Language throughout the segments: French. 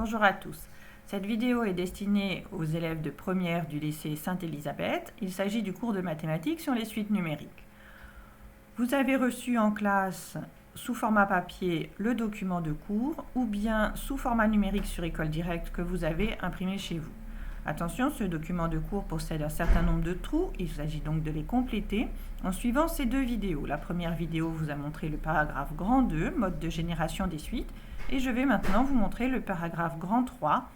Bonjour à tous. Cette vidéo est destinée aux élèves de première du lycée Sainte-Élisabeth. Il s'agit du cours de mathématiques sur les suites numériques. Vous avez reçu en classe, sous format papier, le document de cours ou bien sous format numérique sur École Directe que vous avez imprimé chez vous. Attention, ce document de cours possède un certain nombre de trous. Il s'agit donc de les compléter en suivant ces deux vidéos. La première vidéo vous a montré le paragraphe grand 2, mode de génération des suites. Et je vais maintenant vous montrer le paragraphe grand 3.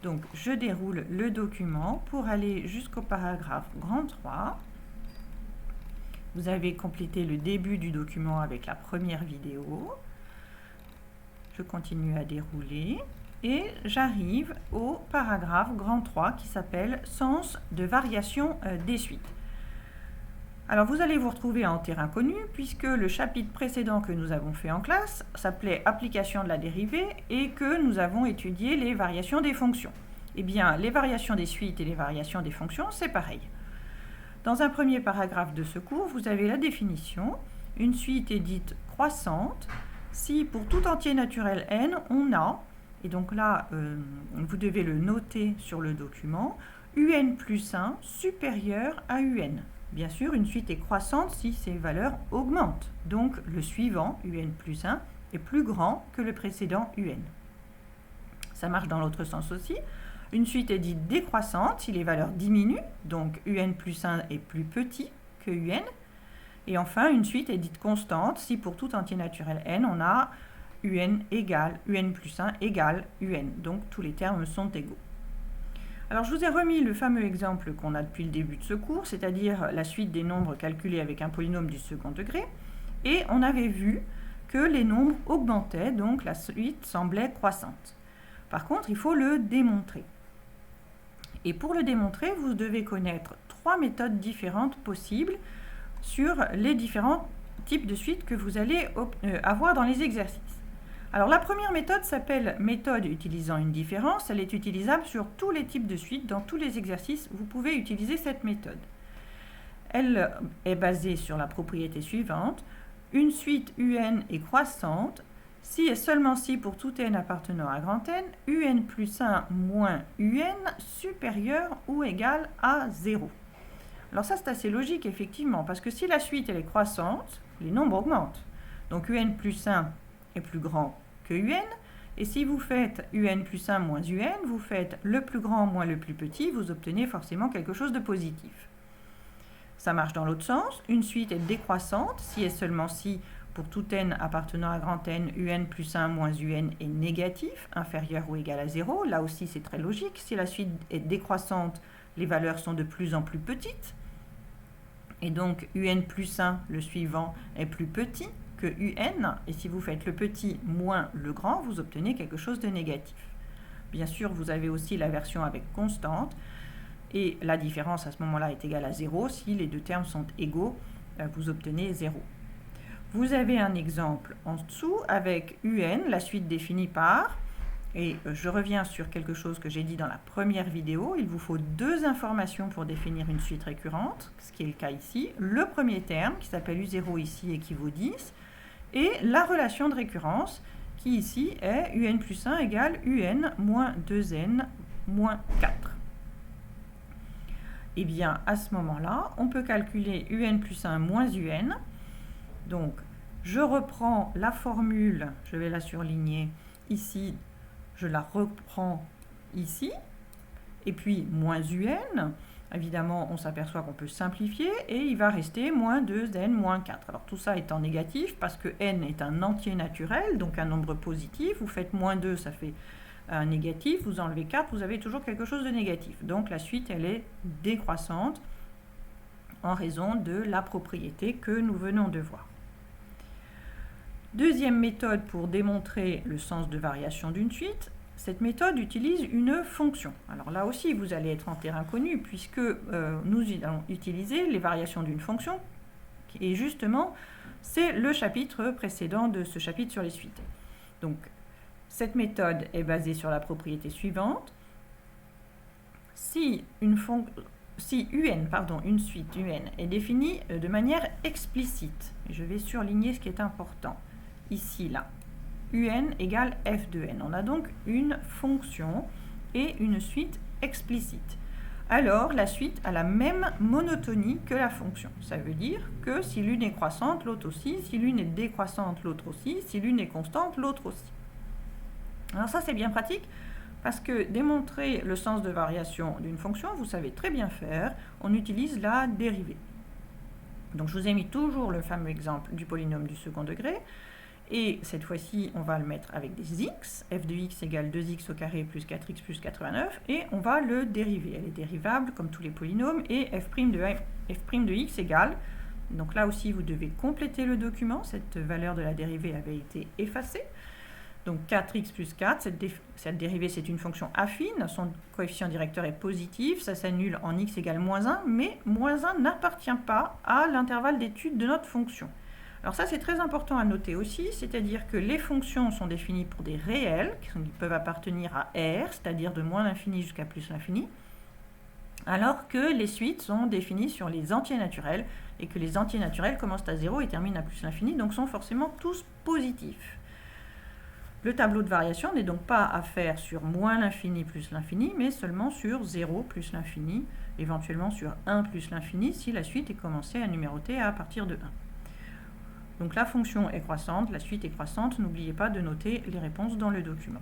Donc, je déroule le document pour aller jusqu'au paragraphe grand 3. Vous avez complété le début du document avec la première vidéo. Je continue à dérouler et j'arrive au paragraphe grand 3 qui s'appelle « Sens de variation des suites ». Alors vous allez vous retrouver en terrain connu puisque le chapitre précédent que nous avons fait en classe s'appelait « Application de la dérivée » et que nous avons étudié les variations des fonctions. Eh bien, les variations des suites et les variations des fonctions, c'est pareil. Dans un premier paragraphe de ce cours, vous avez la définition. Une suite est dite croissante si pour tout entier naturel n, on a, et donc là, vous devez le noter sur le document, un plus 1 supérieur à un. Bien sûr, une suite est croissante si ses valeurs augmentent. Donc, le suivant, un plus 1, est plus grand que le précédent un. Ça marche dans l'autre sens aussi. Une suite est dite décroissante si les valeurs diminuent. Donc, un plus 1 est plus petit que un. Et enfin, une suite est dite constante si pour tout entier naturel n, on a un égale, un plus 1 égale un. Donc, tous les termes sont égaux. Alors, je vous ai remis le fameux exemple qu'on a depuis le début de ce cours, c'est-à-dire la suite des nombres calculés avec un polynôme du second degré. Et on avait vu que les nombres augmentaient, donc la suite semblait croissante. Par contre, il faut le démontrer. Et pour le démontrer, vous devez connaître 3 méthodes différentes possibles sur les différents types de suites que vous allez avoir dans les exercices. Alors la première méthode s'appelle méthode utilisant une différence. Elle est utilisable sur tous les types de suites. Dans tous les exercices, vous pouvez utiliser cette méthode. Elle est basée sur la propriété suivante. Une suite un est croissante si et seulement si pour tout n appartenant à grand N, un plus 1 moins un supérieur ou égal à 0. Alors ça, c'est assez logique, effectivement, parce que si la suite elle est croissante, les nombres augmentent. Donc un plus 1 est plus grand que un, et si vous faites un plus 1 moins un, vous faites le plus grand moins le plus petit, vous obtenez forcément quelque chose de positif. Ça marche dans l'autre sens. Une suite est décroissante si et seulement si pour tout n appartenant à grand N, un plus 1 moins un est négatif, inférieur ou égal à 0. Là aussi, c'est très logique. Si la suite est décroissante, les valeurs sont de plus en plus petites. Et donc, un plus 1, le suivant, est plus petit que un. Et si vous faites le petit moins le grand, vous obtenez quelque chose de négatif. Bien sûr, vous avez aussi la version avec constante. Et la différence à ce moment-là est égale à 0. Si les deux termes sont égaux, vous obtenez 0. Vous avez un exemple en dessous avec un, la suite définie par, et je reviens sur quelque chose que j'ai dit dans la première vidéo, il vous faut 2 informations pour définir une suite récurrente, ce qui est le cas ici. Le premier terme, qui s'appelle U0 ici, équivaut 10, et la relation de récurrence, qui ici est un plus 1 égale un moins 2n moins 4. Et bien, à ce moment-là, on peut calculer un plus 1 moins un. Donc, je reprends la formule, je vais la surligner ici, je la reprends ici, et puis moins un, évidemment, on s'aperçoit qu'on peut simplifier, et il va rester moins 2n moins 4. Alors, tout ça étant négatif, parce que n est un entier naturel, donc un nombre positif, vous faites moins 2, ça fait un négatif, vous enlevez 4, vous avez toujours quelque chose de négatif. Donc, la suite, elle est décroissante en raison de la propriété que nous venons de voir. Deuxième méthode pour démontrer le sens de variation d'une suite, cette méthode utilise une fonction. Alors là aussi, vous allez être en terrain connu puisque nous allons utiliser les variations d'une fonction et justement, c'est le chapitre précédent de ce chapitre sur les suites. Donc, cette méthode est basée sur la propriété suivante. Si une suite un est définie de manière explicite, je vais surligner ce qui est important, ici, là, un égale f de n. On a donc une fonction et une suite explicite. Alors, la suite a la même monotonie que la fonction. Ça veut dire que si l'une est croissante, l'autre aussi. Si l'une est décroissante, l'autre aussi. Si l'une est constante, l'autre aussi. Alors ça, c'est bien pratique parce que démontrer le sens de variation d'une fonction, vous savez très bien faire. On utilise la dérivée. Donc, je vous ai mis toujours le fameux exemple du polynôme du second degré. Et cette fois-ci, on va le mettre avec des x. F de x égale 2x au carré plus 4x plus 89. Et on va le dériver. Elle est dérivable comme tous les polynômes. Et f' de x égale. Donc là aussi, vous devez compléter le document. Cette valeur de la dérivée avait été effacée. Donc 4x plus 4, cette dérivée, c'est une fonction affine. Son coefficient directeur est positif. Ça s'annule en x égale moins 1. Mais moins 1 n'appartient pas à l'intervalle d'étude de notre fonction. Alors ça, c'est très important à noter aussi, c'est-à-dire que les fonctions sont définies pour des réels, qui peuvent appartenir à R, c'est-à-dire de moins l'infini jusqu'à plus l'infini, alors que les suites sont définies sur les entiers naturels, et que les entiers naturels commencent à 0 et terminent à plus l'infini, donc sont forcément tous positifs. Le tableau de variation n'est donc pas à faire sur moins l'infini plus l'infini, mais seulement sur 0 plus l'infini, éventuellement sur 1 plus l'infini, si la suite est commencée à numéroter à partir de 1. Donc la fonction est croissante, la suite est croissante. N'oubliez pas de noter les réponses dans le document.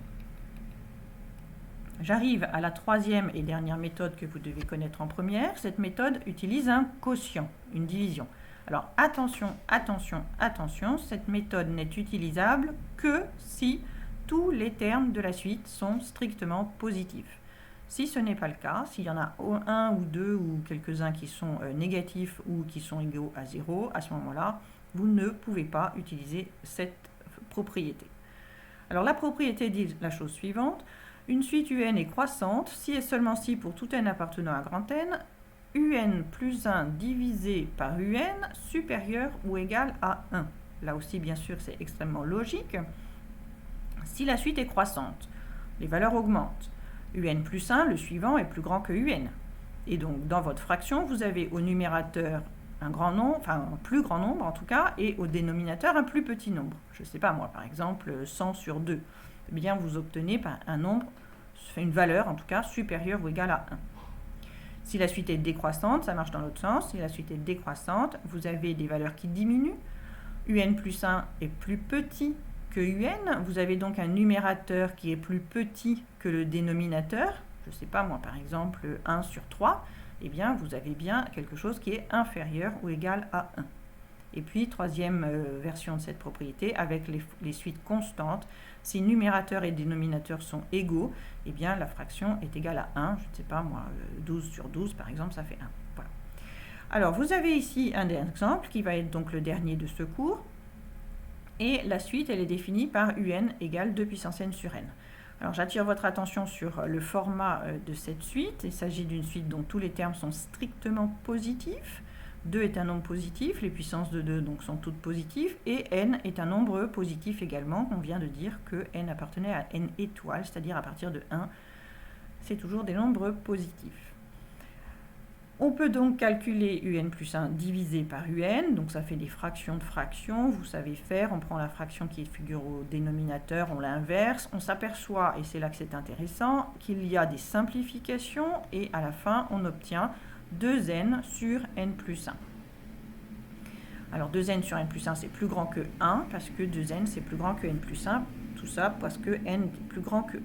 J'arrive à la troisième et dernière méthode que vous devez connaître en première. Cette méthode utilise un quotient, une division. Alors attention, attention, attention, cette méthode n'est utilisable que si tous les termes de la suite sont strictement positifs. Si ce n'est pas le cas, s'il y en a un ou deux ou quelques-uns qui sont négatifs ou qui sont égaux à 0, à ce moment-là, vous ne pouvez pas utiliser cette propriété. Alors la propriété dit la chose suivante. Une suite un est croissante si et seulement si pour tout n appartenant à grand N, un plus 1 divisé par un supérieur ou égal à 1. Là aussi, bien sûr, c'est extrêmement logique. Si la suite est croissante, les valeurs augmentent. Un plus 1, le suivant, est plus grand que un. Et donc, dans votre fraction, vous avez au numérateur un grand nombre, enfin un plus grand nombre en tout cas, et au dénominateur un plus petit nombre. Je ne sais pas moi, par exemple 100 sur 2. Eh bien, vous obtenez un nombre, une valeur en tout cas, supérieure ou égale à 1. Si la suite est décroissante, ça marche dans l'autre sens. Si la suite est décroissante, vous avez des valeurs qui diminuent. Un plus 1 est plus petit que un. Vous avez donc un numérateur qui est plus petit que le dénominateur. Je ne sais pas moi, par exemple 1 sur 3. Eh bien, vous avez bien quelque chose qui est inférieur ou égal à 1. Et puis, troisième version de cette propriété, avec les suites constantes, si numérateur et dénominateur sont égaux, eh bien, la fraction est égale à 1. Je ne sais pas, moi, 12 sur 12, par exemple, ça fait 1. Voilà. Alors, vous avez ici un exemple qui va être donc le dernier de ce cours. Et la suite, elle est définie par un égale 2 puissance n sur n. Alors j'attire votre attention sur le format de cette suite. Il s'agit d'une suite dont tous les termes sont strictement positifs. 2 est un nombre positif, les puissances de 2 donc, sont toutes positives, et n est un nombre positif également. On vient de dire que n appartenait à n étoiles, c'est-à-dire à partir de 1, c'est toujours des nombres positifs. On peut donc calculer un plus 1 divisé par un, donc ça fait des fractions de fractions, vous savez faire, on prend la fraction qui figure au dénominateur, on l'inverse, on s'aperçoit, et c'est là que c'est intéressant, qu'il y a des simplifications, et à la fin on obtient 2n sur n plus 1. Alors 2n sur n plus 1 c'est plus grand que 1, parce que 2n c'est plus grand que n plus 1, tout ça parce que n est plus grand que 1.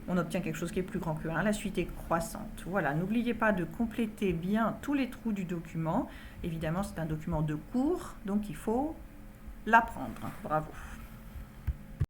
On obtient quelque chose qui est plus grand que 1, la suite est croissante. Voilà, n'oubliez pas de compléter bien tous les trous du document. Évidemment, c'est un document de cours, donc il faut l'apprendre. Bravo.